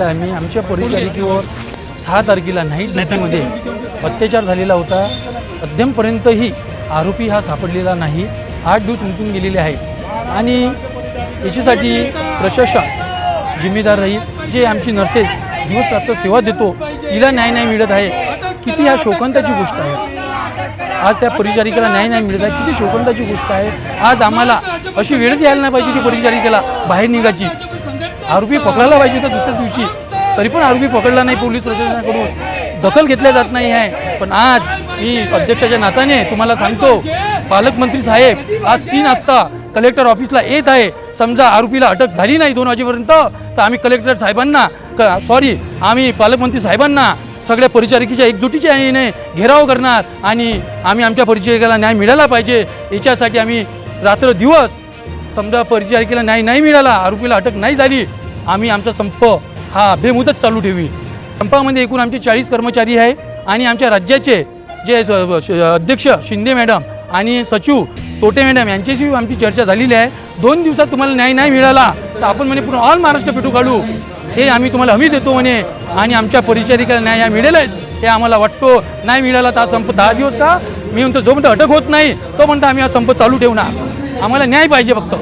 तारखेला आम्ही आमच्या परिचारिकेवर 6 तारखेला नाईट ड्युटीमध्ये अत्याचार झालेला होता. अद्यापपर्यंतही आरोपी हा सापडलेला नाही. 8 दिवस उलटून गेलेले आहेत आणि याच्यासाठी प्रशासन जिम्मेदार राहील. जे आमची नर्सेस दिवस रात्र सेवा देतो तिला न्याय नाही मिळत आहे. किती ह्या शोकांताची गोष्ट आहे. आज त्या परिचारिकेला न्याय नाही मिळत आहे. किती शोकांताची गोष्ट आहे. आज आम्हाला अशी वेळच यायला नाही पाहिजे की परिचारिकेला बाहेर निघायची. आरोपी पकडायला पाहिजे तर दुसऱ्याच दिवशी, तरी पण आरोपी पकडला नाही. पोलीस प्रशासनाकडून दखल घेतल्या जात नाही आहे. पण आज मी अध्यक्षाच्या नात्याने तुम्हाला सांगतो, पालकमंत्री साहेब आज 3 वाजता कलेक्टर ऑफिसला येत आहे. समजा आरोपीला अटक झाली नाही 2 वाजेपर्यंत तर आम्ही कलेक्टर साहेबांना आम्ही पालकमंत्री साहेबांना सगळ्या परिचारिकेच्या एकजुटीच्या याने घेराव करणार आणि आम्ही आमच्या परिचारिकेला न्याय मिळाला पाहिजे. याच्यासाठी आम्ही रात्र दिवस समजा परिचारिकेला न्याय नाही मिळाला, आरोपीला अटक नाही झाली, आम्ही आमचा संप हा बेमुदत चालू ठेवी. संपामध्ये एकूण आमचे 40 कर्मचारी आहे आणि आमच्या राज्याचे जे अध्यक्ष शिंदे मॅडम आणि सचिव तोटे मॅडम यांच्याशी आमची चर्चा झालेली आहे. 2 दिवसात तुम्हाला न्याय नाही मिळाला तर आपण म्हणे पूर्ण ऑल महाराष्ट्र पेटू काढू, हे आम्ही तुम्हाला हमी देतो म्हणे. आणि आमच्या परिचारिकेला न्याय मिळेलच हे आम्हाला वाटतो. नाही मिळाला तर संप 10 दिवस का मी म्हणतो जोपर्यंत अटक होत नाही तोपर्यंत आम्ही हा संप चालू ठेवणार. आम्हाला न्याय पाहिजे फक्त.